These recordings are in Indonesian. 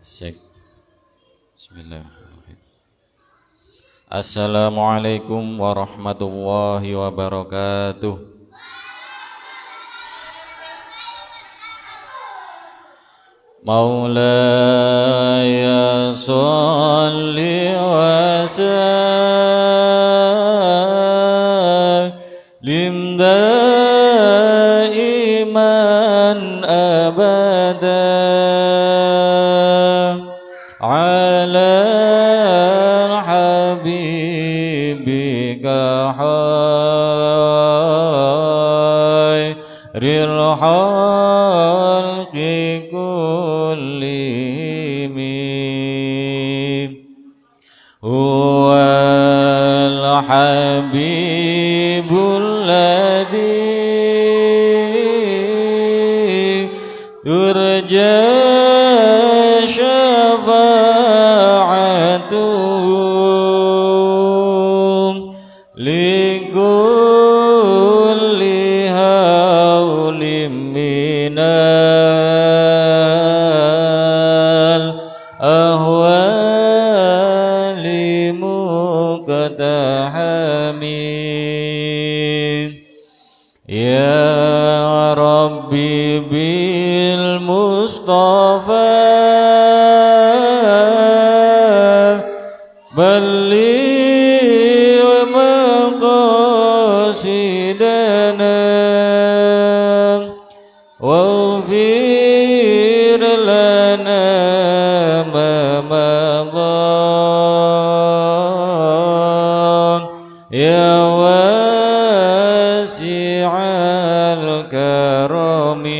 Sek. Bismillahirrahmanirrahim. Assalamualaikum warahmatullahi wabarakatuh. Maulaya sholli wa sallim daiman abada ala habibika khairil khalqi kullihim huwal habibul ladzi turja syafa'atuhum likulli haulim minal ahwali muqtahamin ya Rabbi bil Mustafa balligh maqasidana waghfir lana ma madha ya wasi'al karami.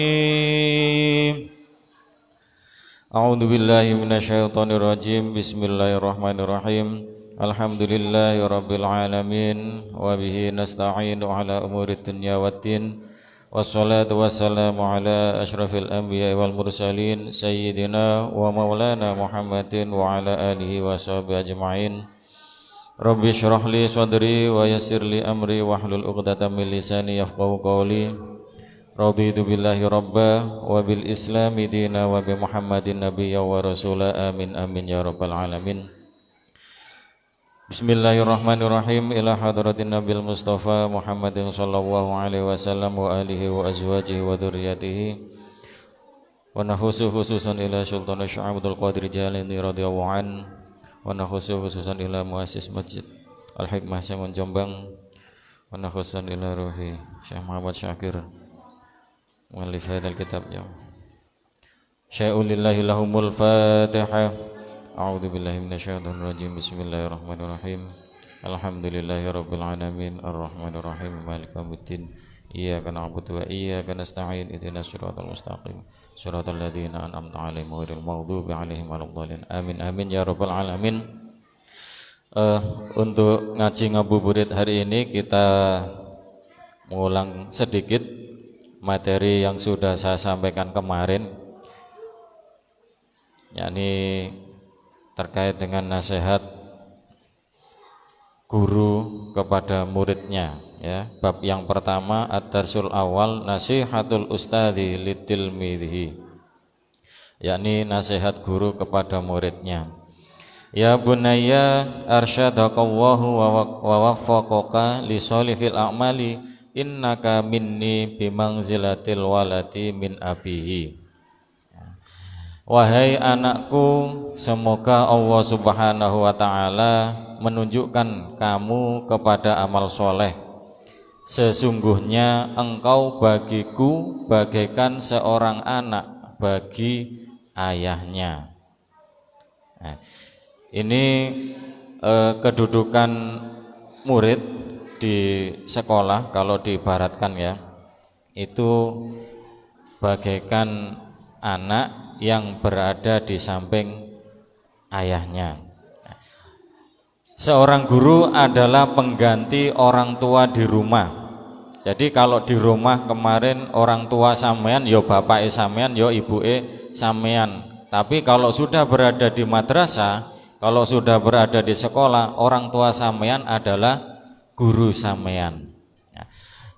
A'udzu billahi minasyaitonir rajim. Bismillahirrahmanirrahim. Alhamdulillahi rabbil alamin wa bihi nasta'inu ala umurid dunya waddin. Wassalatu wassalamu ala asyrafil anbiya'i wal mursalin sayyidina wa maulana Muhammadin wa ala alihi wa sahbihi ajma'in. Rabbi shrah li sadri wa yassir li amri wahlul 'uqdatam min lisani yafqahu qawli. Raditu billahi rabba wa bil islami dina wa bi Muhammadin nabiyya wa rasula amin amin ya rabbal alamin. Bismillahirrahmanirrahim. Ila hadratin nabil mustafa Muhammadin sallallahu alaihi wasallam wa alihi wa azwajihi wa dzurriyyatihi wa nahusu khususan ila sultan Syekh Abdul Qadir Jalani radhiyallahu an wa nahusu khususan ila muassis masjid Al-Hikmah Samun Jombang wa nahusan ila ruhi Syekh Muhammad Syakir mu'allif hadzal kitab ya syai'ulillahi lahumul fatihah. A'udzu billahi minasyaitonir rajim. Bismillahirrahmanirrahim. Alhamdulillahi rabbil alamin arrahmanir rahim maliki yaumiddin iyyaka na'budu wa iyyaka nasta'in ihdinas siratal mustaqim siratal ladzina an'amta 'alaihim ghairil maghdubi 'alaihim waladdallin amin amin ya rabbal alamin. Untuk ngaji ngabuburit hari ini kita mengulang sedikit materi yang sudah saya sampaikan kemarin, yakni terkait dengan nasihat guru kepada muridnya ya. Bab yang pertama ad-darsul awal nasihatul ustadzi litilmidhi, yakni nasihat guru kepada muridnya. Ya bunayya arsyadakallahu wa waffaqaka li sholihil a'mali innaka minni bimangzilatil walati min abihi. Wahai anakku, semoga Allah subhanahu wa ta'ala menunjukkan kamu kepada amal soleh. Sesungguhnya engkau bagiku bagaikan seorang anak bagi ayahnya. Nah, ini kedudukan murid di sekolah kalau diibaratkan ya, itu bagaikan anak yang berada di samping ayahnya. Seorang guru adalah pengganti orang tua di rumah. Jadi kalau di rumah kemarin orang tua sampean, yo bapak sampean, yo ibu sampean. Tapi kalau sudah berada di madrasah, kalau sudah berada di sekolah, orang tua sampean adalah guru sampean.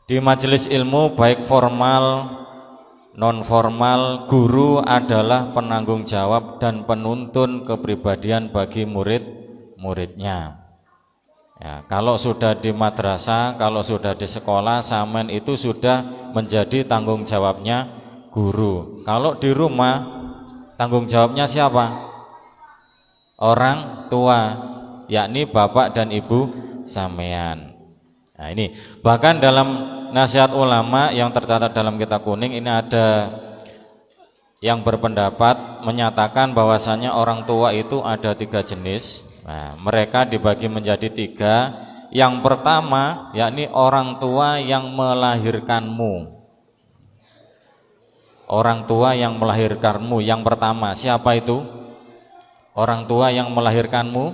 Di majelis ilmu baik formal non formal, guru adalah penanggung jawab dan penuntun kepribadian bagi murid-muridnya. Ya, kalau sudah di madrasah, kalau sudah di sekolah, sampean itu sudah menjadi tanggung jawabnya guru. Kalau di rumah, tanggung jawabnya siapa? Orang tua, yakni bapak dan ibu sampean. Nah ini, bahkan dalam nasihat ulama yang tercatat dalam kitab kuning ini ada yang berpendapat menyatakan bahwasanya orang tua itu ada 3 jenis. Nah, mereka dibagi menjadi 3. Yang pertama yakni orang tua yang melahirkanmu. Orang tua yang melahirkanmu yang pertama siapa itu? Orang tua yang melahirkanmu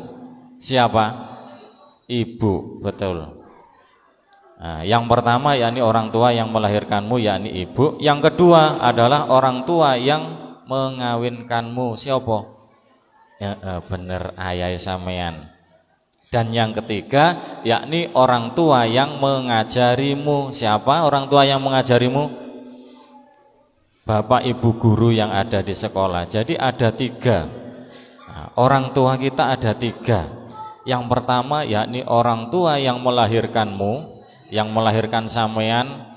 siapa? Ibu, betul. Nah, yang pertama yakni orang tua yang melahirkanmu yakni ibu. Yang kedua adalah orang tua yang mengawinkanmu. Siapa? Ya, bener ayah sampean. Dan yang ketiga yakni orang tua yang mengajarimu. Siapa orang tua yang mengajarimu? Bapak ibu guru yang ada di sekolah. Jadi ada 3. Nah, orang tua kita ada 3. Yang pertama yakni orang tua yang melahirkanmu, yang melahirkan sampean,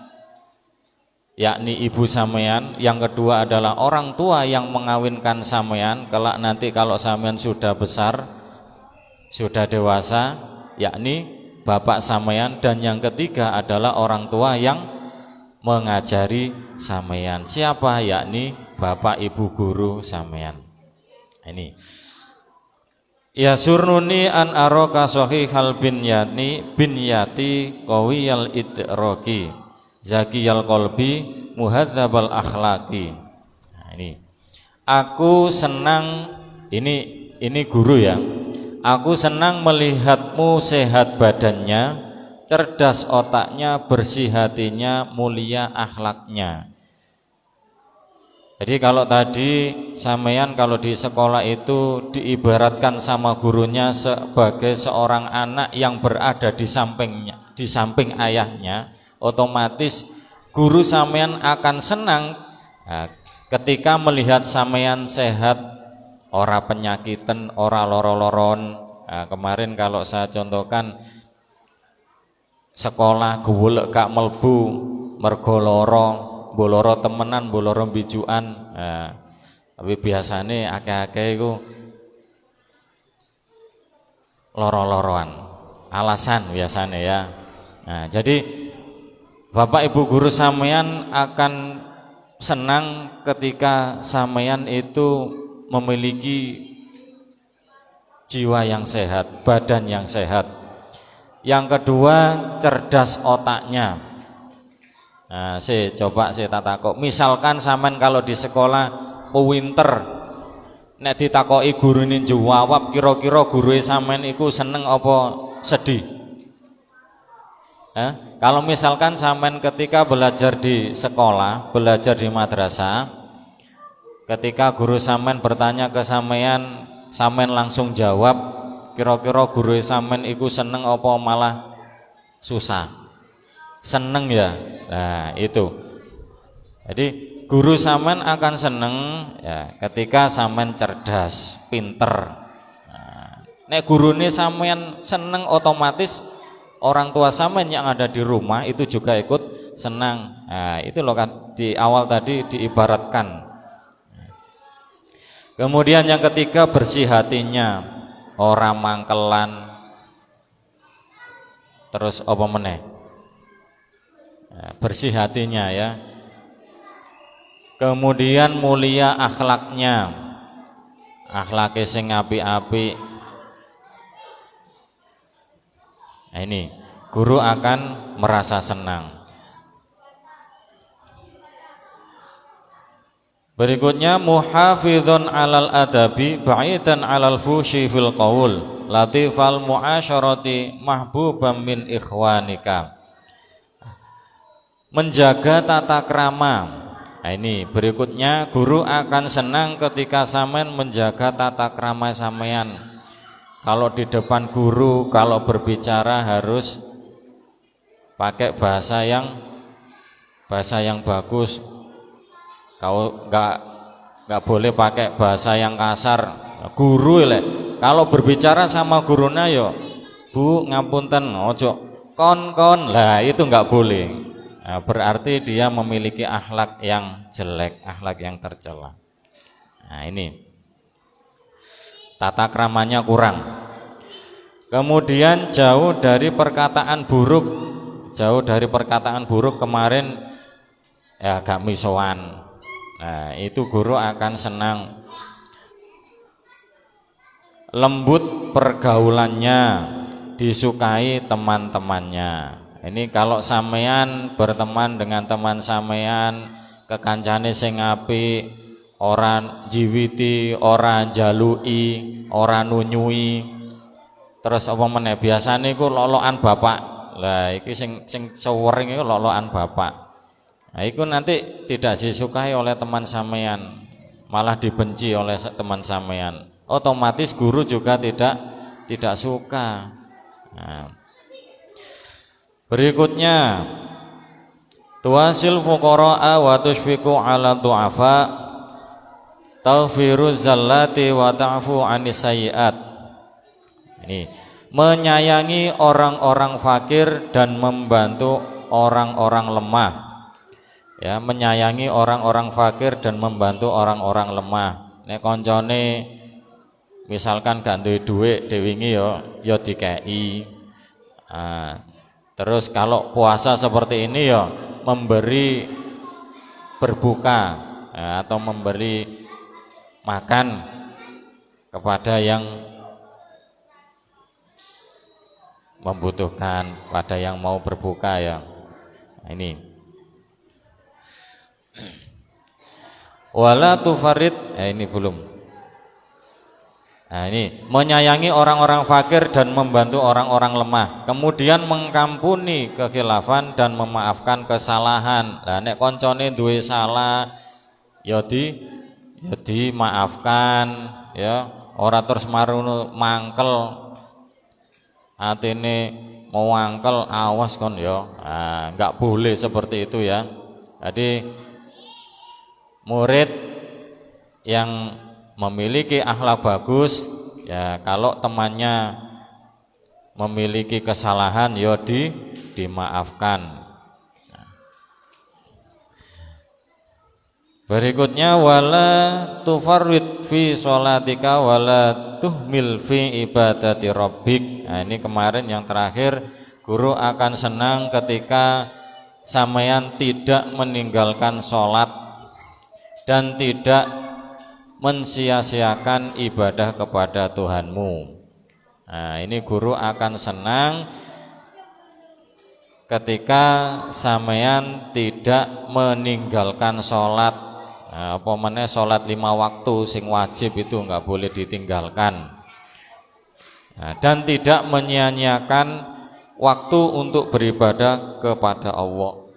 yakni ibu sampean. Yang kedua adalah orang tua yang mengawinkan sampean kelak nanti kalau sampean sudah besar, sudah dewasa, yakni bapak sampean. Dan yang ketiga adalah orang tua yang mengajari sampean. Siapa? Yakni bapak ibu guru sampean. Ini ya surnuni an aroka sahihal binyati qawiyal idraki zakiyal qalbi muhadzabal akhlaqi. Nah, ini aku senang, ini guru ya. Aku senang melihatmu sehat badannya, cerdas otaknya, bersih hatinya, mulia akhlaknya. Jadi kalau tadi sampean kalau di sekolah itu diibaratkan sama gurunya sebagai seorang anak yang berada di sampingnya, di samping ayahnya, otomatis guru sampean akan senang ketika melihat sampean sehat, ora penyakitan, ora loro-loron. Kemarin kalau saya contohkan sekolah guwelek gak melbu mergo loro, boloro temenan, boloro bijuan. Tapi biasane akeh-akeh iku loro-loroan, alasan biasanya ya. Nah, jadi Bapak Ibu guru sampean akan senang ketika sampean itu memiliki jiwa yang sehat, badan yang sehat. Yang kedua, cerdas otaknya. Nah, coba tak takok. Misalkan sampean kalau di sekolah pinter, nek ditakoki gurune jawab, kira-kira guru sampean iku seneng apa sedih? Kalau misalkan sampean ketika belajar di sekolah, belajar di madrasah, ketika guru sampean bertanya ke sampean, sampean langsung jawab, kira-kira guru sampean iku seneng apa malah susah? Seneng ya. Nah, itu. Jadi guru sampean akan seneng ya ketika sampean cerdas, pinter. Nah, nek gurune sampean seneng, otomatis orang tua sampean yang ada di rumah itu juga ikut senang. Nah, itu loh kan di awal tadi diibaratkan. Kemudian yang ketiga, bersih hatinya, ora mangkelan. Terus apa meneh? Bersih hatinya ya. Kemudian mulia akhlaknya, akhlake sing apik-apik. Nah, ini guru akan merasa senang. Berikutnya, muhafizun alal adabi ba'idan alal fushi fil qaul latifal muasyarati mahbubam min ikhwanika. Menjaga tata krama. Nah, ini berikutnya, guru akan senang ketika sampean menjaga tata krama sampean. Kalau di depan guru, kalau berbicara harus pakai bahasa yang bagus. Kau nggak boleh pakai bahasa yang kasar. Guru kalau berbicara sama gurunya yo, Bu ngapunten, ojo kon lah, itu nggak boleh. Nah, berarti dia memiliki akhlak yang jelek, akhlak yang tercela. Nah ini tata kramanya kurang. Kemudian jauh dari perkataan buruk. Jauh dari perkataan buruk kemarin ya gak misoan. Nah itu guru akan senang. Lembut pergaulannya, disukai teman-temannya. Ini kalau sampean berteman dengan teman sampean, kekancane sing apik, ora jiwiti, ora jalui, ora nunyui. Terus apa meneh biasane iku lolokan bapak. Lah iki sing sewering iku lolokan bapak. Nah, itu nanti tidak disukai oleh teman sampean, malah dibenci oleh teman sampean. Otomatis guru juga tidak suka. Nah, berikutnya tuasil fuqara'a wa tushfiqu 'ala du'afa taghfiru zallati wa ta'fu 'anis sayyi'at. Ini menyayangi orang-orang fakir dan membantu orang-orang lemah. Ya, menyayangi orang-orang fakir dan membantu orang-orang lemah. Nek koncone misalkan gak duwe dhuwit dewingi ya dikei. Nah, terus kalau puasa seperti ini ya memberi berbuka ya, atau memberi makan kepada yang membutuhkan, pada yang mau berbuka ya. Nah, ini wala tufarid, ini belum. Nah ini menyayangi orang-orang fakir dan membantu orang-orang lemah. Kemudian mengkampuni kekhilafan dan memaafkan kesalahan. Lah nek koncone duwe salah ya dimaafkan ya. Ora terus marunu mangkel. Atine mau angkel awas kon ya. Nah, enggak boleh seperti itu ya. Jadi murid yang memiliki akhlak bagus ya, kalau temannya memiliki kesalahan ya dimaafkan. Berikutnya wala tufarrid fi sholatika wala tuhmil fi ibadati rabbik. Nah, ini kemarin yang terakhir, guru akan senang ketika sampeyan tidak meninggalkan sholat dan tidak mensia-siakan ibadah kepada Tuhanmu. Nah, ini guru akan senang ketika sampeyan tidak meninggalkan sholat. Nah, apa meneh sholat 5 waktu sing wajib itu enggak boleh ditinggalkan. Nah, dan tidak menyia-nyiakan waktu untuk beribadah kepada Allah.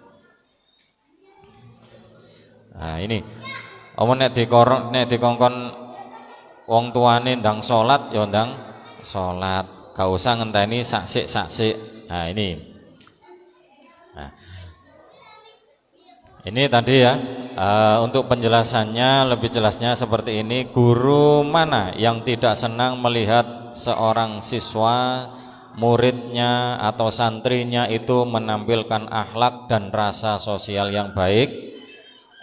Nah, ini omong nek dikongkon wong tuane ndang salat ya ndang salat, gak usah ngenteni saksik. Nah ini. Nah, ini tadi ya, untuk penjelasannya lebih jelasnya seperti ini. Guru mana yang tidak senang melihat seorang siswa, muridnya atau santrinya itu menampilkan akhlak dan rasa sosial yang baik?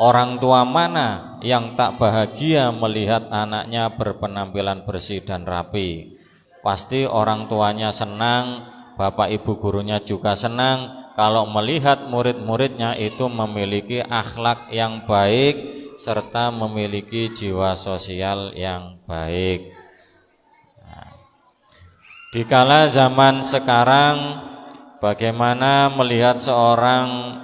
Orang tua mana yang tak bahagia melihat anaknya berpenampilan bersih dan rapi? Pasti orang tuanya senang, bapak ibu gurunya juga senang kalau melihat murid-muridnya itu memiliki akhlak yang baik serta memiliki jiwa sosial yang baik. Nah, dikala zaman sekarang, bagaimana melihat seorang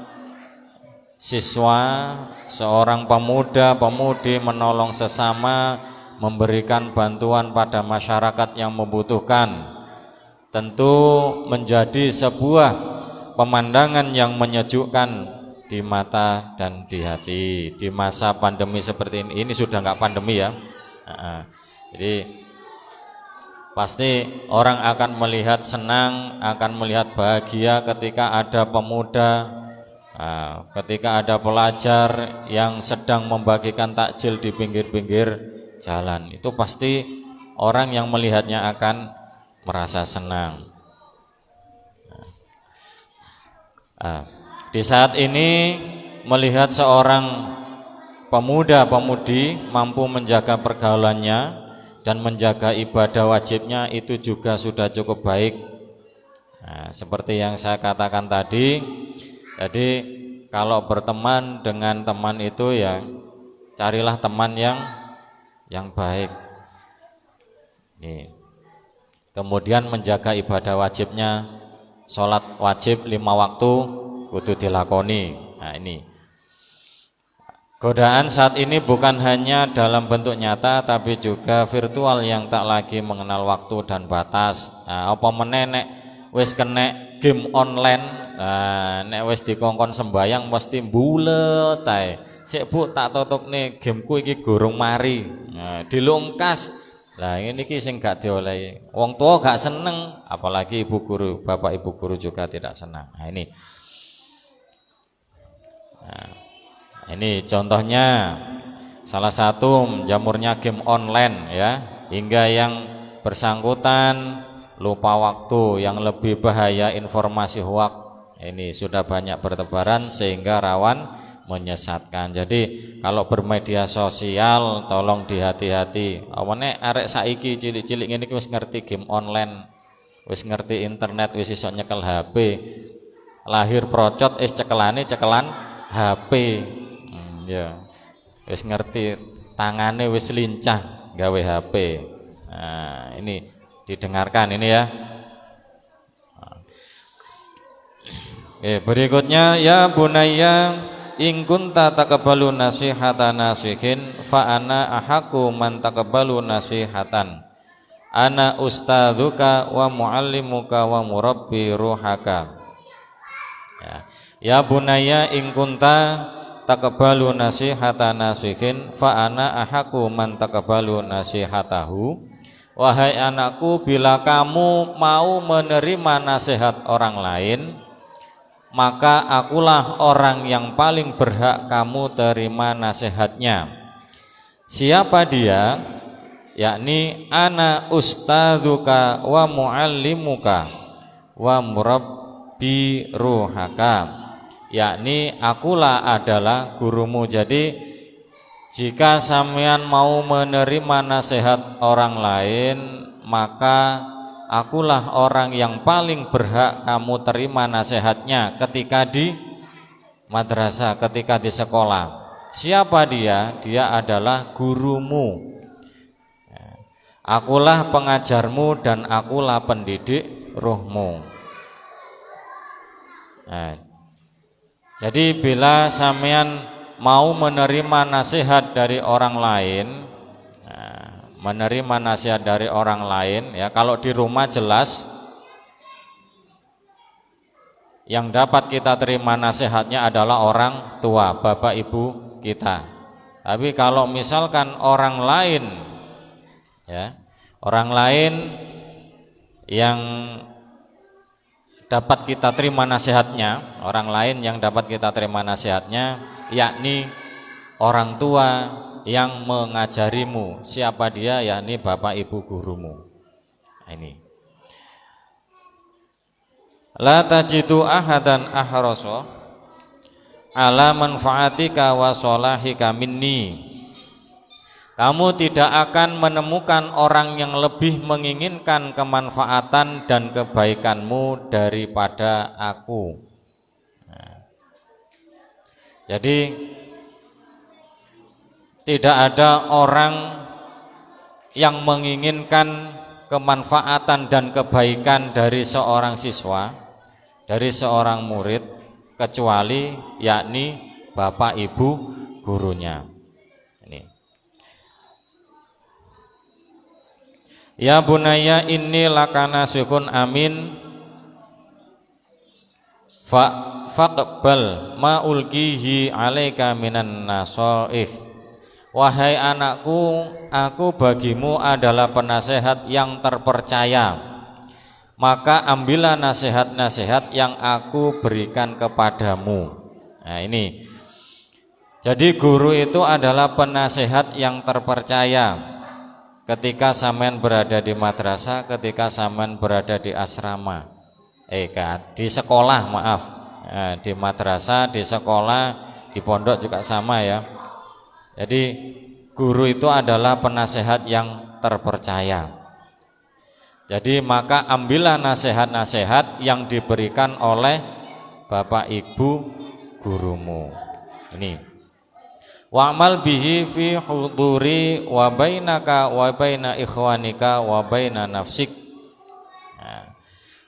siswa, seorang pemuda-pemudi menolong sesama, memberikan bantuan pada masyarakat yang membutuhkan? Tentu menjadi sebuah pemandangan yang menyejukkan di mata dan di hati. Di masa pandemi seperti ini sudah nggak pandemi ya. Jadi pasti orang akan melihat senang, akan melihat bahagia ketika ada pemuda Nah, ketika ada pelajar yang sedang membagikan takjil di pinggir-pinggir jalan, itu pasti orang yang melihatnya akan merasa senang. Nah, di saat ini melihat seorang pemuda-pemudi mampu menjaga pergaulannya dan menjaga ibadah wajibnya, itu juga sudah cukup baik. Nah, seperti yang saya katakan tadi, jadi kalau berteman dengan teman itu ya carilah teman yang baik. Nih. Kemudian menjaga ibadah wajibnya, sholat wajib 5 waktu kudu dilakoni. Nah ini godaan saat ini bukan hanya dalam bentuk nyata tapi juga virtual yang tak lagi mengenal waktu dan batas. Nah, apa menenek wis kena game online. Nah, nek wis dikongkon sembayang mesti bulet ae. Sik Bu tak tutupne gameku iki gorong mari. Nah, dilungkas. Lah ini iki sing gak diolehi. Wong tua gak seneng, apalagi ibu guru, bapak ibu guru juga tidak senang. Nah, ini. Nah, ini contohnya salah satu jamurnya game online ya, hingga yang bersangkutan lupa waktu, yang lebih bahaya informasi hoax. Ini sudah banyak bertebaran sehingga rawan menyesatkan. Jadi kalau bermedia sosial tolong dihati-hati. Awane arek saiki cilik-cilik ngene iki wis ngerti game online, wis ngerti internet, wis iso nyekel HP. Lahir procot cekelan HP. Ya. Wis ngerti, tangane wis lincah gawe HP. Nah, ini didengarkan ini ya. Berikutnya ya bunayya in kunta taqbalu nasihata nasihin fa ana ahaku man taqbalu nasihatan. Ana ustadzuka wa muallimuka wa murabbi ruhaka. Ya bunayya in kunta taqbalu nasihata nasihin fa ana ahaku man taqbalu nasihatahu. Wahai anakku, bila kamu mau menerima nasihat orang lain, maka akulah orang yang paling berhak kamu terima nasihatnya. Siapa dia? Yakni ana ustadzuka wa muallimuka wa murabbi ruhaka. Yakni akulah adalah gurumu. Jadi jika sampean mau menerima nasihat orang lain, maka akulah orang yang paling berhak kamu terima nasihatnya ketika di madrasah, ketika di sekolah. Siapa dia? Dia adalah gurumu. Akulah pengajarmu dan akulah pendidik ruhmu. Nah, jadi bila sampean mau menerima nasihat dari orang lain, menerima nasihat dari orang lain ya, kalau di rumah jelas yang dapat kita terima nasihatnya adalah orang tua, bapak ibu kita. Tapi kalau misalkan orang lain ya, orang lain yang dapat kita terima nasihatnya, orang lain yang dapat kita terima nasihatnya yakni orang tua yang mengajarimu. Siapa dia? Yakni bapak ibu gurumu. Ini la tajidu ahadan ahrasa ala manfaatika wa salahika minni. Kamu tidak akan menemukan orang yang lebih menginginkan kemanfaatan dan kebaikanmu daripada aku. Jadi tidak ada orang yang menginginkan kemanfaatan dan kebaikan dari seorang siswa, dari seorang murid, kecuali yakni bapak ibu gurunya. Ini. Ya bunayya inni lakana sukun amin faqbal ma ulqihi alaika minan nasaih. Wahai anakku, aku bagimu adalah penasehat yang terpercaya, maka ambillah nasihat-nasihat yang aku berikan kepadamu. Nah ini, jadi guru itu adalah penasehat yang terpercaya ketika sampean berada di madrasah, ketika sampean berada di asrama, di sekolah maaf, di madrasah, di sekolah, di pondok juga sama ya. Jadi guru itu adalah penasehat yang terpercaya. Jadi maka ambillah nasihat-nasihat yang diberikan oleh bapak ibu gurumu. Ini. Wa'mal bihi fi huduri wa bainaka wa baina ikhwanika wa baina nafsik.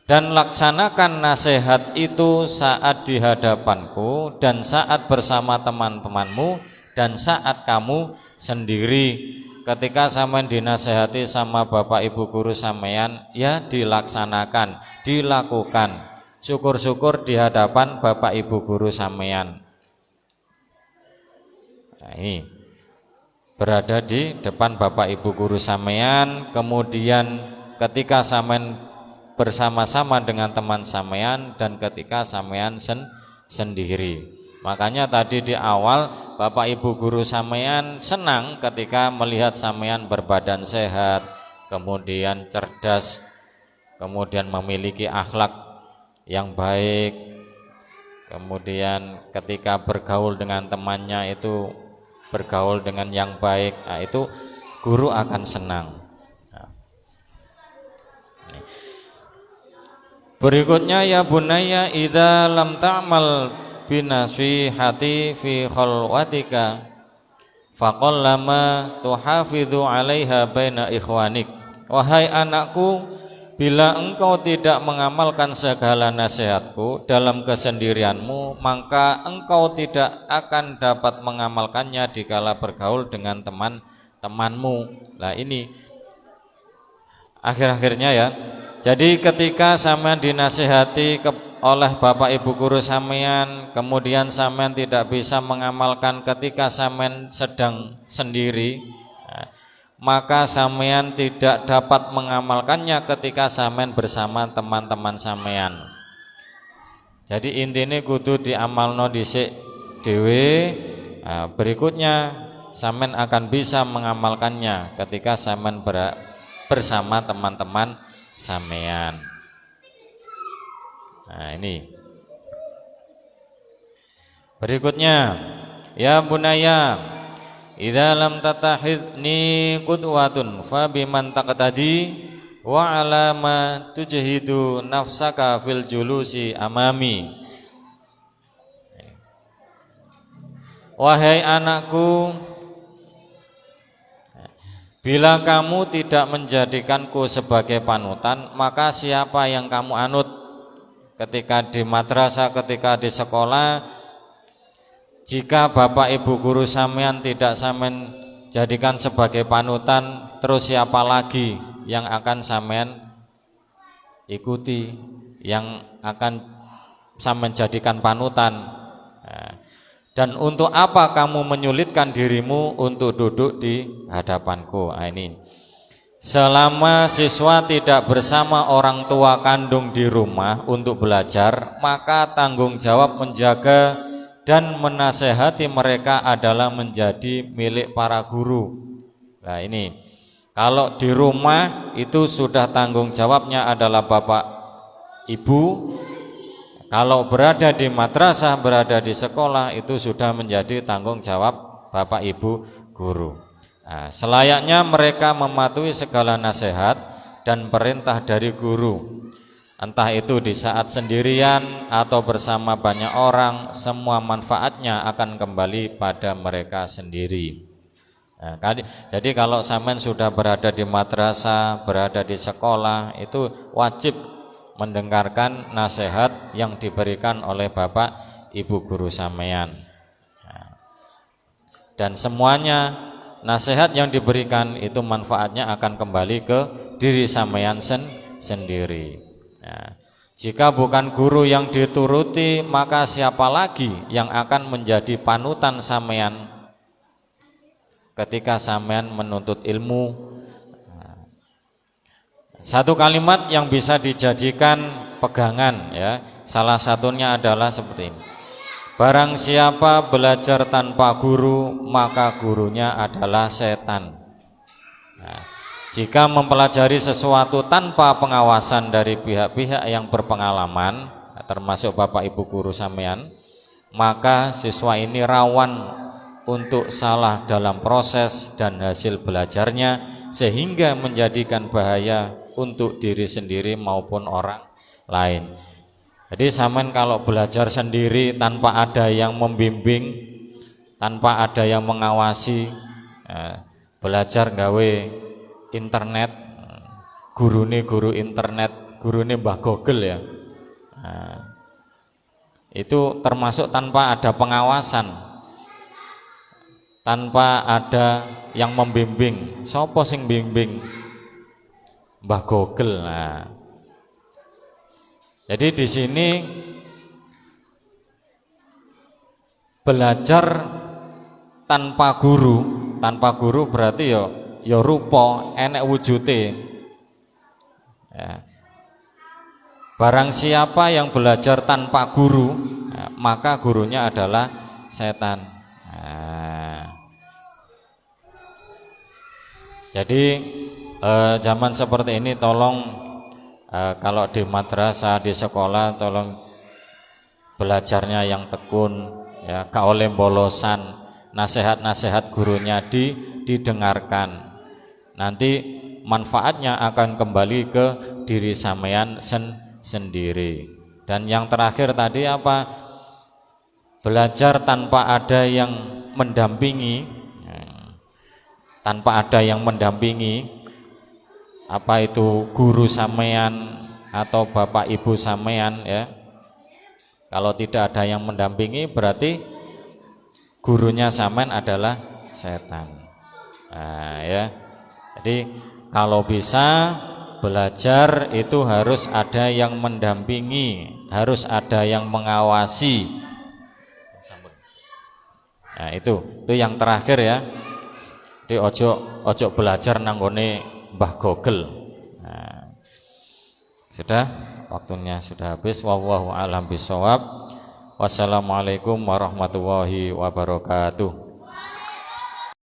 Dan laksanakan nasihat itu saat di hadapanku dan saat bersama teman-temanmu dan saat kamu sendiri. Ketika sampean dinasehati sama bapak ibu guru sampean, ya dilaksanakan, dilakukan. Syukur-syukur di hadapan bapak ibu guru sampean. Nah, ini berada di depan bapak ibu guru sampean, kemudian ketika sampean bersama-sama dengan teman sampean dan ketika sampean sendiri. Makanya tadi di awal bapak ibu guru sampean senang ketika melihat sampean berbadan sehat, kemudian cerdas, kemudian memiliki akhlak yang baik, kemudian ketika bergaul dengan temannya itu bergaul dengan yang baik, nah, itu guru akan senang. Berikutnya ya bunayya idza lam ta'mal binasihati fi khalwatika faqallama tuhafidhu 'alaiha baina ikhwanik. Wahai anakku, bila engkau tidak mengamalkan segala nasihatku dalam kesendirianmu, maka engkau tidak akan dapat mengamalkannya dikala bergaul dengan teman-temanmu. Nah ini akhir-akhirnya ya. Jadi ketika sampean dinasihati oleh bapak ibu guru sampean, kemudian sampean tidak bisa mengamalkan ketika sampean sedang sendiri, maka sampean tidak dapat mengamalkannya ketika sampean bersama teman-teman sampean. Jadi intinya kudu diamalno dhisik dhewe. Berikutnya sampean akan bisa mengamalkannya ketika sampean bersama teman-teman sampean. Nah ini berikutnya ya bunaya idza lam tatahidni qudwatun fa biman taqtadi wa ala ma tujhidu nafsaka fil julusi amami. Wahai anakku, bila kamu tidak menjadikanku sebagai panutan, maka siapa yang kamu anut ketika di madrasah, ketika di sekolah? Jika bapak ibu guru sampean tidak sampean jadikan sebagai panutan, terus siapa lagi yang akan sampean ikuti, yang akan sampean jadikan panutan? Dan untuk apa kamu menyulitkan dirimu untuk duduk di hadapanku? Ini selama siswa tidak bersama orang tua kandung di rumah untuk belajar, maka tanggung jawab menjaga dan menasehati mereka adalah menjadi milik para guru. Nah ini, kalau di rumah itu sudah tanggung jawabnya adalah bapak ibu. Kalau berada di madrasah, berada di sekolah, itu sudah menjadi tanggung jawab bapak ibu guru. Nah, selayaknya mereka mematuhi segala nasihat dan perintah dari guru, entah itu di saat sendirian atau bersama banyak orang, semua manfaatnya akan kembali pada mereka sendiri. Nah, jadi kalau sampean sudah berada di madrasah, berada di sekolah, itu wajib mendengarkan nasihat yang diberikan oleh bapak ibu guru sampean. Nah, dan semuanya nasihat yang diberikan itu manfaatnya akan kembali ke diri sampean sendiri. Nah, jika bukan guru yang dituruti, maka siapa lagi yang akan menjadi panutan sampean ketika sampean menuntut ilmu? Nah, satu kalimat yang bisa dijadikan pegangan ya, salah satunya adalah seperti ini. Barang siapa belajar tanpa guru, maka gurunya adalah setan. Nah, jika mempelajari sesuatu tanpa pengawasan dari pihak-pihak yang berpengalaman, termasuk bapak ibu guru sampean, maka siswa ini rawan untuk salah dalam proses dan hasil belajarnya, sehingga menjadikan bahaya untuk diri sendiri maupun orang lain. Jadi sampean kalau belajar sendiri tanpa ada yang membimbing, tanpa ada yang mengawasi, belajar gawe internet, gurune guru internet, gurune Mbah Google ya, itu termasuk tanpa ada pengawasan, tanpa ada yang membimbing. Sopo sing bimbing? Mbah Google. Nah, jadi di sini belajar tanpa guru berarti ya rupa enek wujute. Ya. Barang siapa yang belajar tanpa guru, ya, maka gurunya adalah setan. Nah, jadi zaman seperti ini tolong, kalau di madrasah, di sekolah, tolong belajarnya yang tekun, ya, gak oleh bolosan, nasihat-nasihat gurunya didengarkan. Nanti manfaatnya akan kembali ke diri sampean sendiri. Dan yang terakhir tadi apa? Belajar tanpa ada yang mendampingi, tanpa ada yang mendampingi, apa itu guru sampean atau bapak ibu sampean, ya. Kalau tidak ada yang mendampingi berarti gurunya sampean adalah setan. Nah, ya. Jadi kalau bisa belajar itu harus ada yang mendampingi, harus ada yang mengawasi. Nah, itu yang terakhir ya. Jadi ojo belajar nanggone Mbah Google. Nah, sudah, waktunya sudah habis. Wallahu a'lam bishawab. Wassalamualaikum warahmatullahi wabarakatuh.